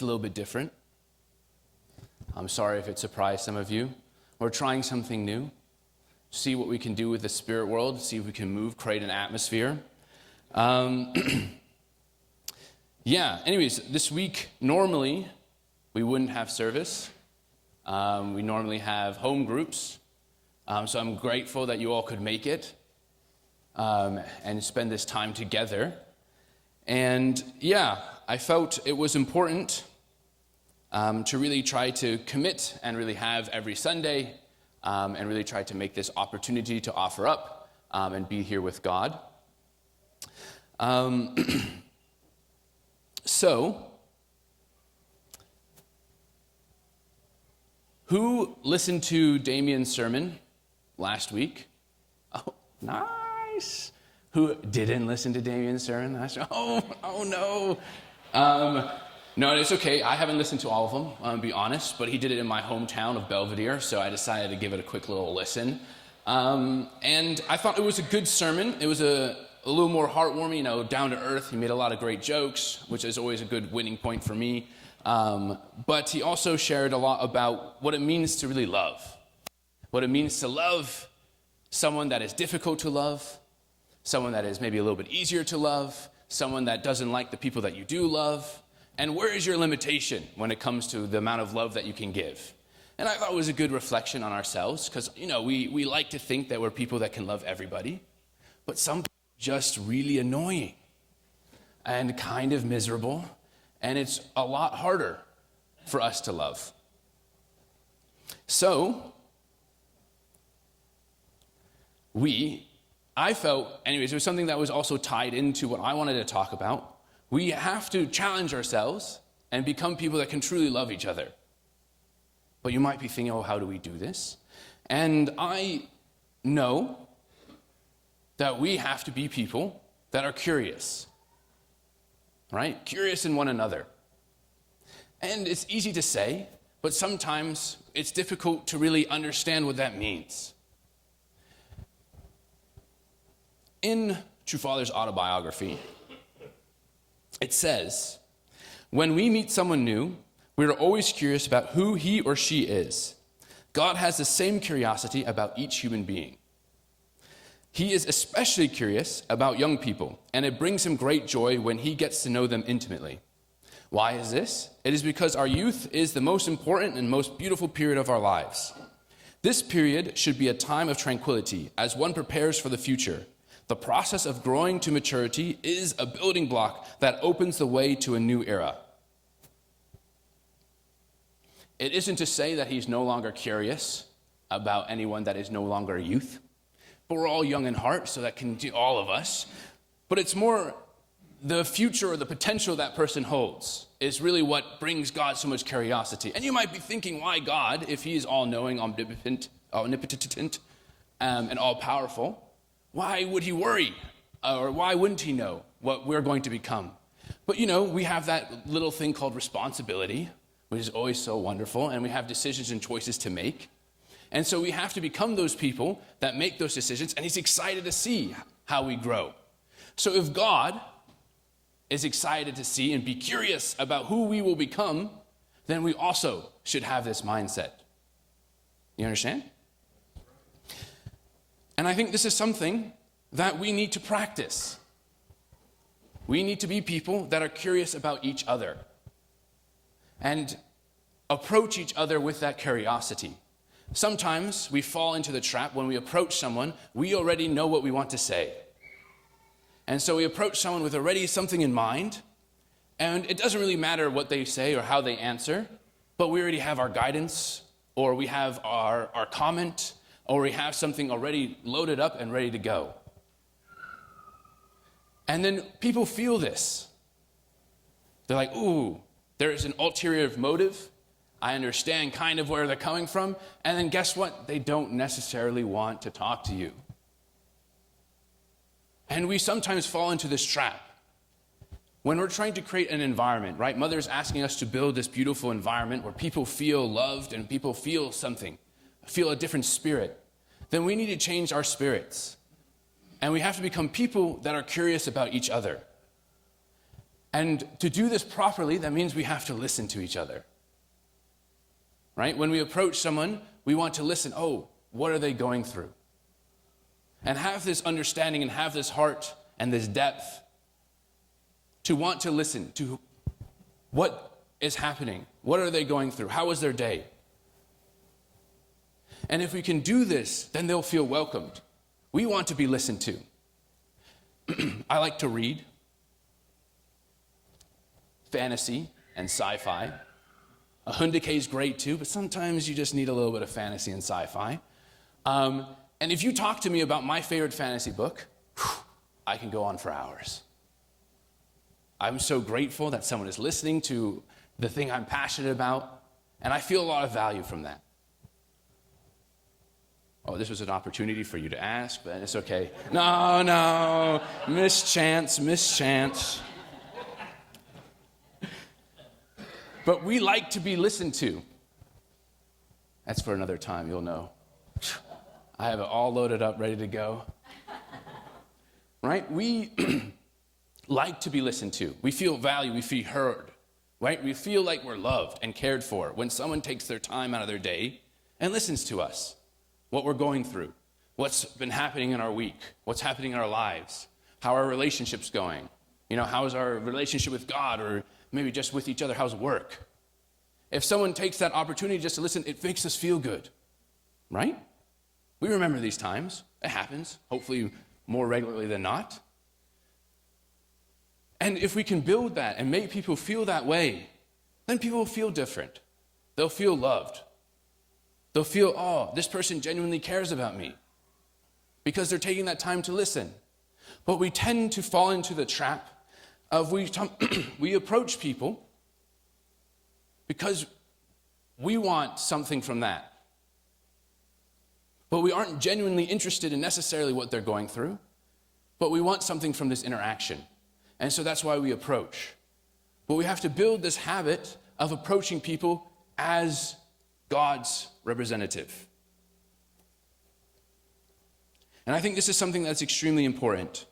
a little bit different. I'm sorry if it surprised some of you. We're trying something new. See what we can do with the spirit world. See if we can create an atmosphere. Anyways, this week, normally, we wouldn't have service. We normally have home groups. So I'm grateful that you all could make it and spend this time together. And I felt it was important to really try to commit and really have every Sunday and really try to make this opportunity to offer up and be here with God. So, who listened to Damien's sermon last week? Oh, nice. Who didn't listen to Damien's sermon last week? Oh no. No, it's okay. I haven't listened to all of them, to be honest, but he did it in my hometown of Belvedere, so I decided to give it a quick little listen. And I thought it was a good sermon. It was a little more heartwarming, down to earth. He made a lot of great jokes, which is always a good winning point for me. But he also shared a lot about what it means to really love. What it means to love someone that is difficult to love, someone that is maybe a little bit easier to love, someone that doesn't like the people that you do love. And where is your limitation when it comes to the amount of love that you can give? And I thought it was a good reflection on ourselves because, we like to think that we're people that can love everybody, but some people are just really annoying and kind of miserable, and it's a lot harder for us to love. So, I felt, anyways, it was something that was also tied into what I wanted to talk about. We have to challenge ourselves and become people that can truly love each other. But you might be thinking, how do we do this? And I know that we have to be people that are curious, right? Curious in one another. And it's easy to say, but sometimes it's difficult to really understand what that means. In True Father's autobiography, it says, when we meet someone new, we are always curious about who he or she is. God has the same curiosity about each human being. He is especially curious about young people, and it brings him great joy when he gets to know them intimately. Why is this? It is because our youth is the most important and most beautiful period of our lives. This period should be a time of tranquility as one prepares for the future. The process of growing to maturity is a building block that opens the way to a new era. It isn't to say that he's no longer curious about anyone that is no longer a youth, but we're all young in heart, so that can do all of us. But it's more the future or the potential that person holds is really what brings God so much curiosity. And you might be thinking, why God, if he is all-knowing, omnipotent, and all-powerful? Why would he worry? Or why wouldn't he know what we're going to become? But we have that little thing called responsibility, which is always so wonderful, and we have decisions and choices to make. And so we have to become those people that make those decisions, and he's excited to see how we grow. So if God is excited to see and be curious about who we will become, then we also should have this mindset. You understand? And I think this is something that we need to practice. We need to be people that are curious about each other and approach each other with that curiosity. Sometimes we fall into the trap when we approach someone, we already know what we want to say. And so we approach someone with already something in mind, and it doesn't really matter what they say or how they answer, but we already have our guidance, or we have our comment, or we have something already loaded up and ready to go. And then people feel this. They're like, ooh, there is an ulterior motive. I understand kind of where they're coming from. And then guess what? They don't necessarily want to talk to you. And we sometimes fall into this trap. When we're trying to create an environment, right? Mother's asking us to build this beautiful environment where people feel loved and people feel something, feel a different spirit. Then we need to change our spirits. And we have to become people that are curious about each other. And to do this properly, that means we have to listen to each other. Right? When we approach someone, we want to listen. Oh, what are they going through? And have this understanding and have this heart and this depth to want to listen to what is happening. What are they going through? How was their day? And if we can do this, then they'll feel welcomed. We want to be listened to. I like to read fantasy and sci-fi. A Hyundai is great too, but sometimes you just need a little bit of fantasy and sci-fi. And if you talk to me about my favorite fantasy book, I can go on for hours. I'm so grateful that someone is listening to the thing I'm passionate about, and I feel a lot of value from that. Oh, this was an opportunity for you to ask, but it's okay. No, mischance. But we like to be listened to. That's for another time, you'll know. I have it all loaded up, ready to go. Right? We like to be listened to. We feel valued, we feel heard. Right? We feel like we're loved and cared for when someone takes their time out of their day and listens to us. What we're going through, what's been happening in our week, what's happening in our lives, how our relationship's going. How's our relationship with God, or maybe just with each other, how's work? If someone takes that opportunity just to listen, it makes us feel good, right? We remember these times. It happens, hopefully more regularly than not. And if we can build that and make people feel that way, then people will feel different. They'll feel loved. They'll feel, oh, this person genuinely cares about me because they're taking that time to listen. But we tend to fall into the trap of we approach people because we want something from that. But we aren't genuinely interested in necessarily what they're going through, but we want something from this interaction. And so that's why we approach. But we have to build this habit of approaching people as God's representative. And I think this is something that's extremely important.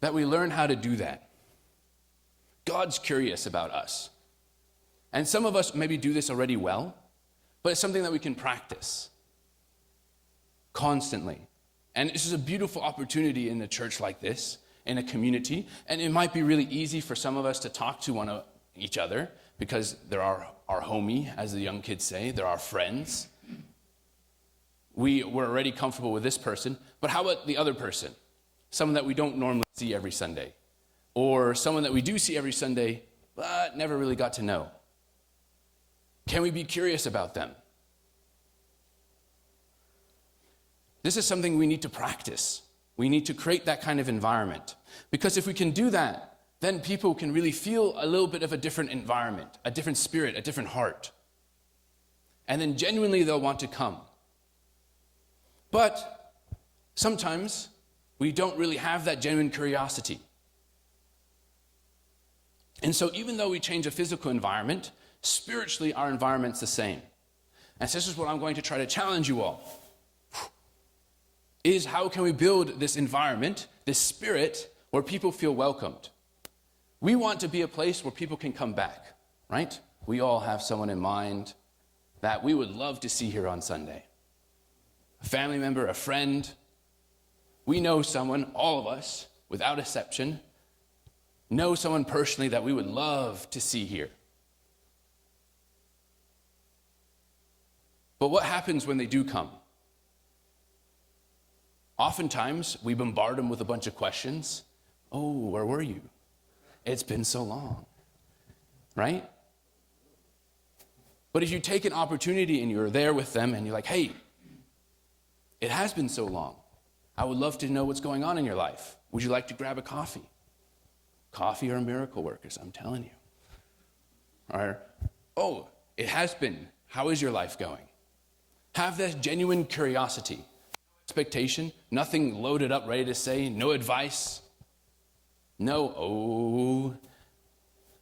That we learn how to do that. God's curious about us. And some of us maybe do this already well, but it's something that we can practice constantly. And this is a beautiful opportunity in a church like this, in a community. And it might be really easy for some of us to talk to each other because they're our homie, as the young kids say. They're our friends. We're already comfortable with this person. But how about the other person? Someone that we don't normally see every Sunday. Or someone that we do see every Sunday, but never really got to know. Can we be curious about them? This is something we need to practice. We need to create that kind of environment. Because if we can do that, then people can really feel a little bit of a different environment, a different spirit, a different heart. And then genuinely they'll want to come. But sometimes we don't really have that genuine curiosity. And so even though we change a physical environment, spiritually our environment's the same. And so this is what I'm going to try to challenge you all. Is how can we build this environment, this spirit, where people feel welcomed? We want to be a place where people can come back, right? We all have someone in mind that we would love to see here on Sunday. A family member, a friend. We know someone, all of us, without exception, know someone personally that we would love to see here. But what happens when they do come? Oftentimes, we bombard them with a bunch of questions. Oh, where were you? It's been so long, right? But if you take an opportunity and you're there with them and you're like, hey, it has been so long. I would love to know what's going on in your life. Would you like to grab a coffee? Coffee or miracle workers, I'm telling you. Or, oh, it has been. How is your life going? Have that genuine curiosity. No expectation, nothing loaded up, ready to say, no advice. No, oh,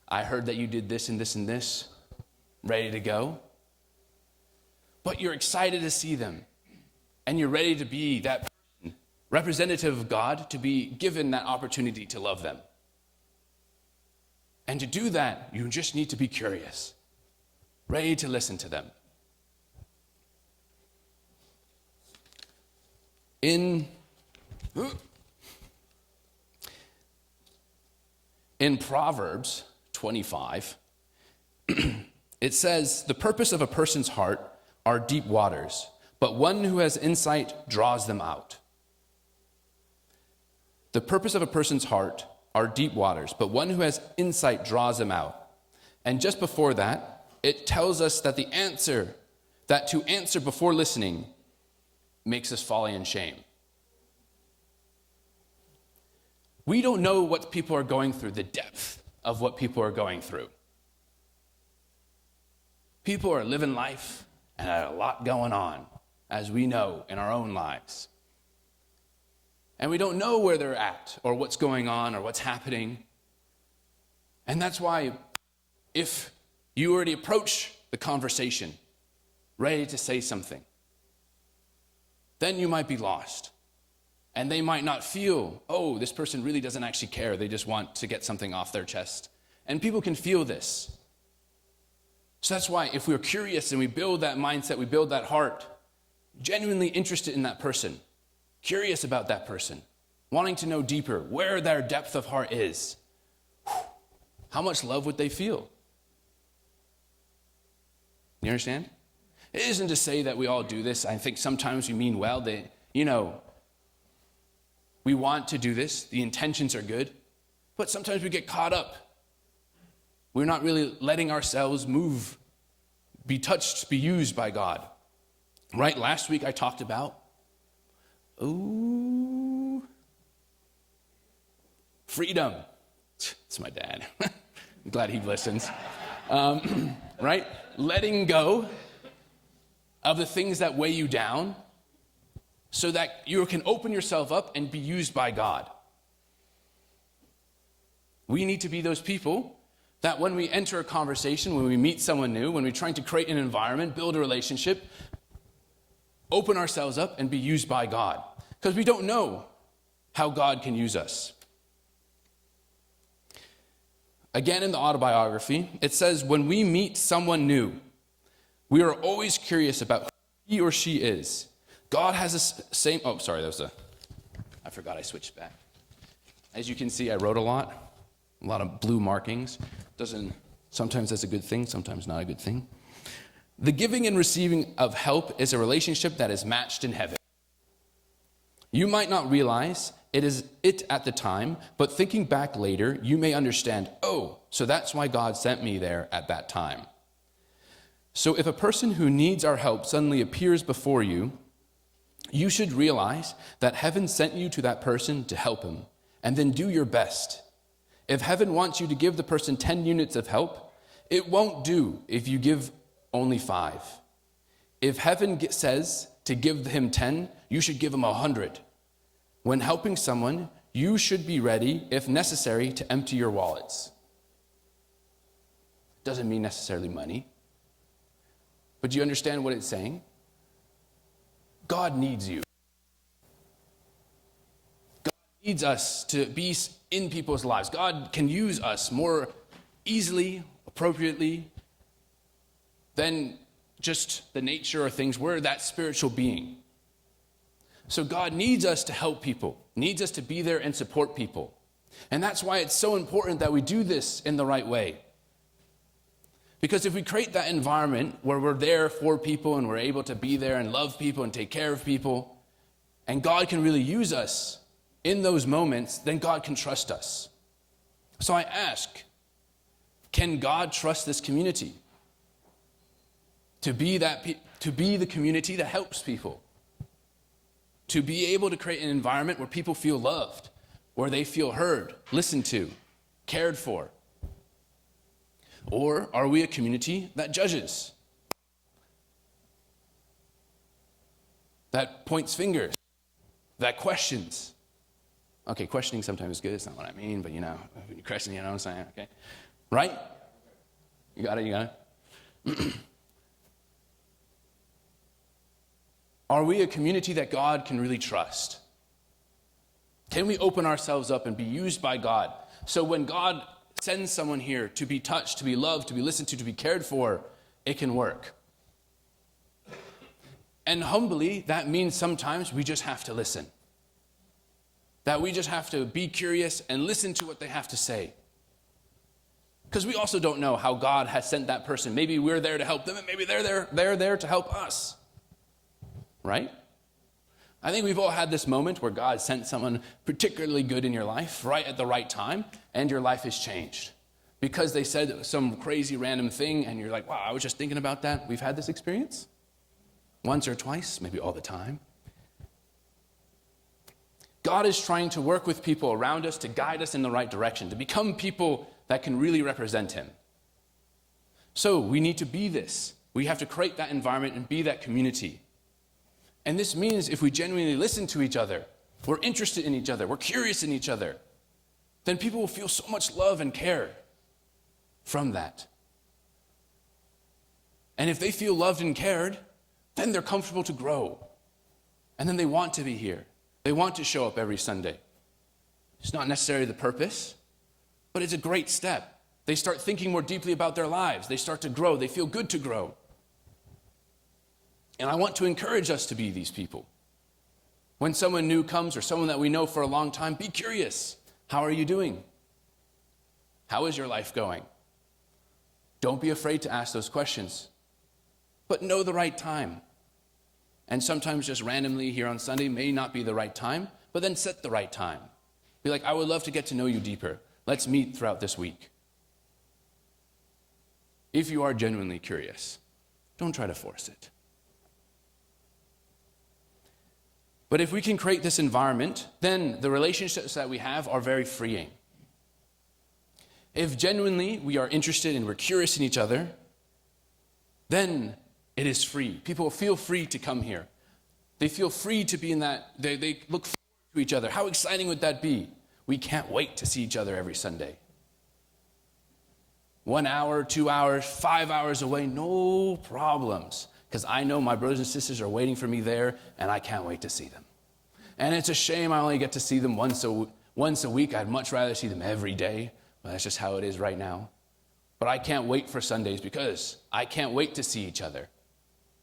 I heard that you did this and this and this, ready to go. But you're excited to see them, and you're ready to be that person representative of God, to be given that opportunity to love them. And to do that, you just need to be curious, ready to listen to them. In Proverbs 25, it says, "The purpose of a person's heart are deep waters, but one who has insight draws them out." The purpose of a person's heart are deep waters, but one who has insight draws them out. And just before that, it tells us that to answer before listening makes us folly and shame. We don't know what people are going through, the depth of what people are going through. People are living life and have a lot going on, as we know in our own lives. And we don't know where they're at or what's going on or what's happening. And that's why if you already approach the conversation ready to say something, then you might be lost. And they might not feel, oh, this person really doesn't actually care. They just want to get something off their chest. And people can feel this. So that's why if we're curious and we build that mindset, we build that heart, genuinely interested in that person, curious about that person, wanting to know deeper where their depth of heart is, how much love would they feel? You understand? It isn't to say that we all do this. I think sometimes we mean well. We want to do this. The intentions are good. But sometimes we get caught up. We're not really letting ourselves move, be touched, be used by God. Right? Last week I talked about, freedom. It's my dad. I'm glad he listens. Right? Letting go of the things that weigh you down so that you can open yourself up and be used by God. We need to be those people that when we enter a conversation, when we meet someone new, when we're trying to create an environment, build a relationship, open ourselves up and be used by God. Because we don't know how God can use us. Again, in the autobiography, it says, when we meet someone new, we are always curious about who he or she is. God has the same, I forgot I switched back. As you can see, I wrote a lot of blue markings. Sometimes that's a good thing, sometimes not a good thing. The giving and receiving of help is a relationship that is matched in heaven. You might not realize it is it at the time, but thinking back later, you may understand, so that's why God sent me there at that time. So if a person who needs our help suddenly appears before you, you should realize that heaven sent you to that person to help him, and then do your best. If heaven wants you to give the person 10 units of help, it won't do if you give only 5. If heaven says to give him 10, you should give him 100. When helping someone, you should be ready, if necessary, to empty your wallets. Doesn't mean necessarily money. But do you understand what it's saying? God needs you. God needs us to be in people's lives. God can use us more easily, appropriately, than just the nature of things. We're that spiritual being. So God needs us to help people, needs us to be there and support people. And that's why it's so important that we do this in the right way. Because if we create that environment where we're there for people and we're able to be there and love people and take care of people, and God can really use us in those moments, then God can trust us. So I ask, can God trust this community to be the community that helps people? To be able to create an environment where people feel loved, where they feel heard, listened to, cared for? Or are we a community that judges? That points fingers? That questions? Okay, questioning sometimes is good. It's not what I mean, but when you question, you know what I'm saying? Okay. Right? You got it? Are we a community that God can really trust? Can we open ourselves up and be used by God? So when God sends someone here to be touched, to be loved, to be listened to be cared for, it can work. And humbly, that means sometimes we just have to listen. That we just have to be curious and listen to what they have to say. Because we also don't know how God has sent that person. Maybe we're there to help them, and maybe they're there to help us. Right? I think we've all had this moment where God sent someone particularly good in your life, right at the right time, and your life has changed. Because they said some crazy random thing, and you're like, wow, I was just thinking about that. We've had this experience once or twice, maybe all the time. God is trying to work with people around us to guide us in the right direction, to become people that can really represent him. So we need to be this. We have to create that environment and be that community. And this means if we genuinely listen to each other, we're interested in each other, we're curious in each other, then people will feel so much love and care from that. And if they feel loved and cared, then they're comfortable to grow. And then they want to be here. They want to show up every Sunday. It's not necessarily the purpose, but it's a great step. They start thinking more deeply about their lives. They start to grow. They feel good to grow. And I want to encourage us to be these people. When someone new comes or someone that we know for a long time, be curious. How are you doing? How is your life going? Don't be afraid to ask those questions, but know the right time. And sometimes just randomly here on Sunday may not be the right time, but then set the right time. Be like, I would love to get to know you deeper. Let's meet throughout this week. If you are genuinely curious, don't try to force it. But if we can create this environment, then the relationships that we have are very freeing. If genuinely we are interested and we're curious in each other, then it is free. People feel free to come here. They feel free to be in that. They look forward to each other. How exciting would that be? We can't wait to see each other every Sunday. 1 hour, 2 hours, 5 hours away, no problems. Because I know my brothers and sisters are waiting for me there, and I can't wait to see them. And it's a shame I only get to see them once a week. I'd much rather see them every day. But that's just how it is right now. But I can't wait for Sundays because I can't wait to see each other.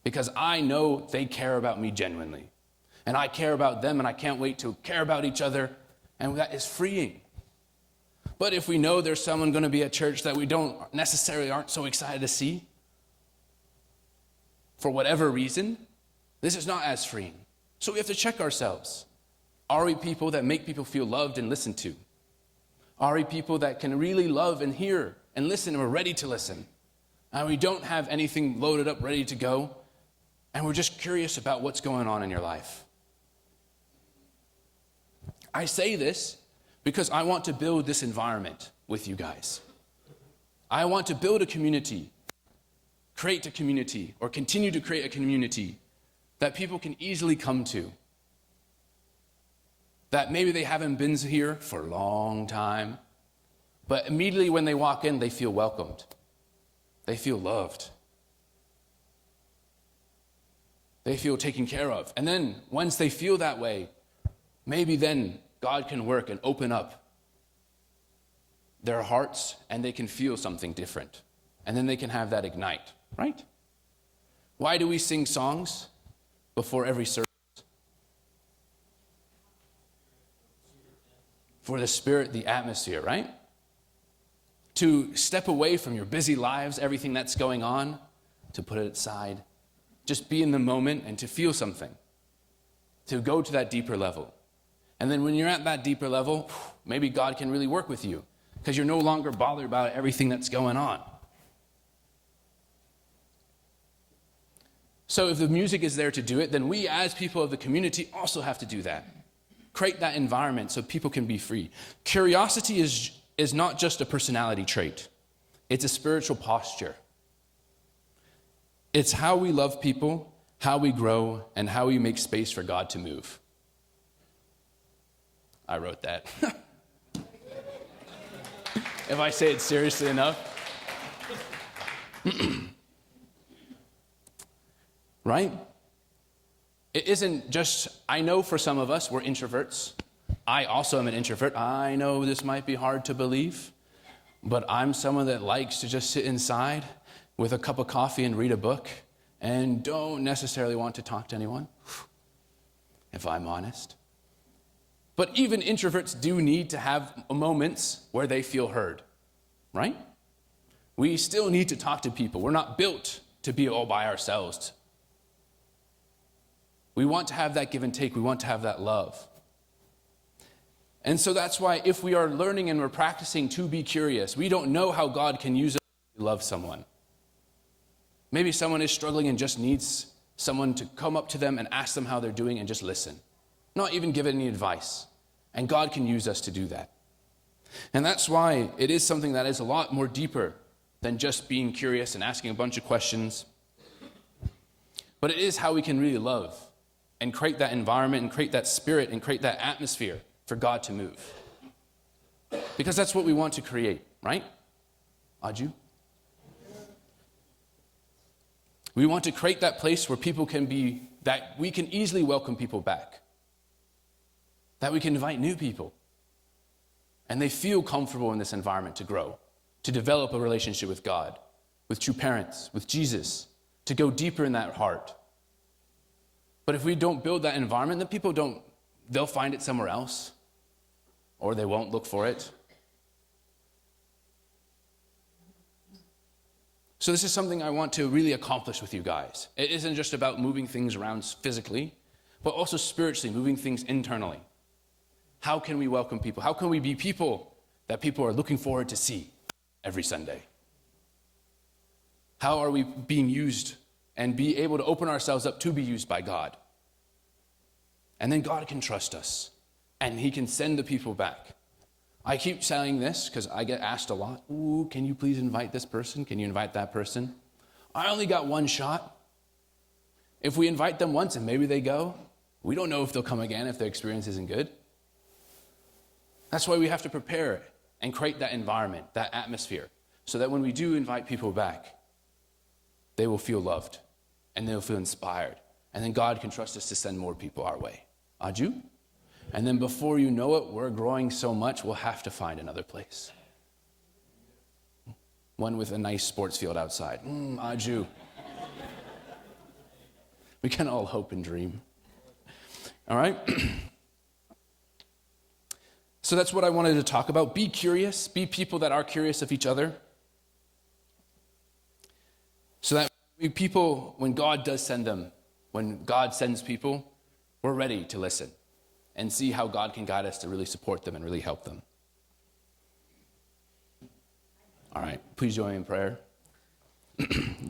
Because I know they care about me genuinely. And I care about them, and I can't wait to care about each other. And that is freeing. But if we know there's someone going to be at church that we aren't so excited to see, for whatever reason, this is not as freeing. So we have to check ourselves. Are we people that make people feel loved and listened to? Are we people that can really love and hear and listen and we're ready to listen? And we don't have anything loaded up, ready to go, and we're just curious about what's going on in your life. I say this because I want to build this environment with you guys. I want to build a community, create a community, or continue to create a community that people can easily come to. That maybe they haven't been here for a long time, but immediately when they walk in, they feel welcomed. They feel loved. They feel taken care of. And then once they feel that way, maybe then God can work and open up their hearts and they can feel something different. And then they can have that ignite, right? Why do we sing songs before every service? For the spirit, the atmosphere, right? To step away from your busy lives, everything that's going on, to put it aside, just be in the moment and to feel something, to go to that deeper level. And then when you're at that deeper level, maybe God can really work with you because you're no longer bothered about everything that's going on. So if the music is there to do it, then we as people of the community also have to do that. Create that environment so people can be free. Curiosity is not just a personality trait. It's a spiritual posture. It's how we love people, how we grow, and how we make space for God to move. I wrote that. If I say it seriously enough. Right? It isn't just, I know for some of us, we're introverts. I also am an introvert. I know this might be hard to believe, but I'm someone that likes to just sit inside with a cup of coffee and read a book and don't necessarily want to talk to anyone, if I'm honest. But even introverts do need to have moments where they feel heard, right? We still need to talk to people. We're not built to be all by ourselves. We want to have that give and take. We want to have that love. And so that's why if we are learning and we're practicing to be curious, we don't know how God can use us to love someone. Maybe someone is struggling and just needs someone to come up to them and ask them how they're doing and just listen. Not even give any advice. And God can use us to do that. And that's why it is something that is a lot more deeper than just being curious and asking a bunch of questions. But it is how we can really love and create that environment and create that spirit and create that atmosphere for God to move. Because that's what we want to create, right? Aju? We want to create that place where people can be, that we can easily welcome people back. That we can invite new people. And they feel comfortable in this environment to grow, to develop a relationship with God, with true parents, with Jesus, to go deeper in that heart. But if we don't build that environment, then people they'll find it somewhere else, or they won't look for it. So this is something I want to really accomplish with you guys. It isn't just about moving things around physically, but also spiritually, moving things internally. How can we welcome people? How can we be people that people are looking forward to see every Sunday? How are we being used and be able to open ourselves up to be used by God? And then God can trust us, and he can send the people back. I keep saying this because I get asked a lot, ooh, can you please invite this person? Can you invite that person? I only got one shot. If we invite them once and maybe they go, we don't know if they'll come again if their experience isn't good. That's why we have to prepare and create that environment, that atmosphere, so that when we do invite people back, they will feel loved and they'll feel inspired. And then God can trust us to send more people our way. Aju? And then before you know it, we're growing so much, we'll have to find another place. One with a nice sports field outside. Aju. We can all hope and dream. All right? So that's what I wanted to talk about. Be curious. Be people that are curious of each other. So that people, when God does send them, when God sends people, we're ready to listen and see how God can guide us to really support them and really help them. All right, please join me in prayer.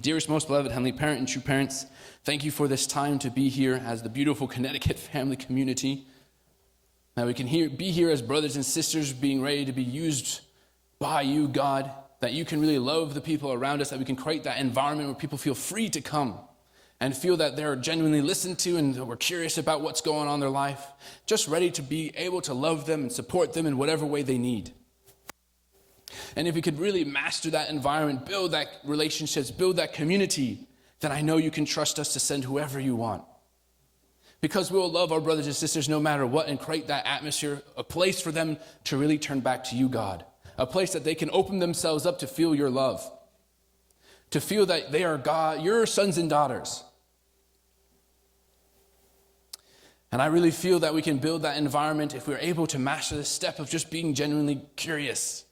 Dearest, most beloved Heavenly Parent and true parents, thank you for this time to be here as the beautiful Connecticut family community. That we can be here as brothers and sisters being ready to be used by you, God. That you can really love the people around us. That we can create that environment where people feel free to come and feel that they're genuinely listened to and that we're curious about what's going on in their life. Just ready to be able to love them and support them in whatever way they need. And if we could really master that environment, build that relationships, build that community, then I know you can trust us to send whoever you want. Because we will love our brothers and sisters no matter what and create that atmosphere, a place for them to really turn back to you, God. A place that they can open themselves up to feel your love. To feel that they are God, your sons and daughters. And I really feel that we can build that environment if we're able to master the step of just being genuinely curious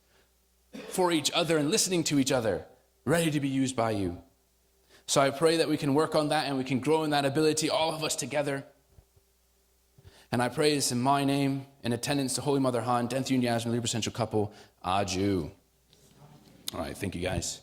for each other and listening to each other, ready to be used by you. So I pray that we can work on that and we can grow in that ability, all of us together. And I pray this in my name, in attendance to Holy Mother Han, Denthew and Yasmin, Libra Central couple, Aju. All right, thank you guys.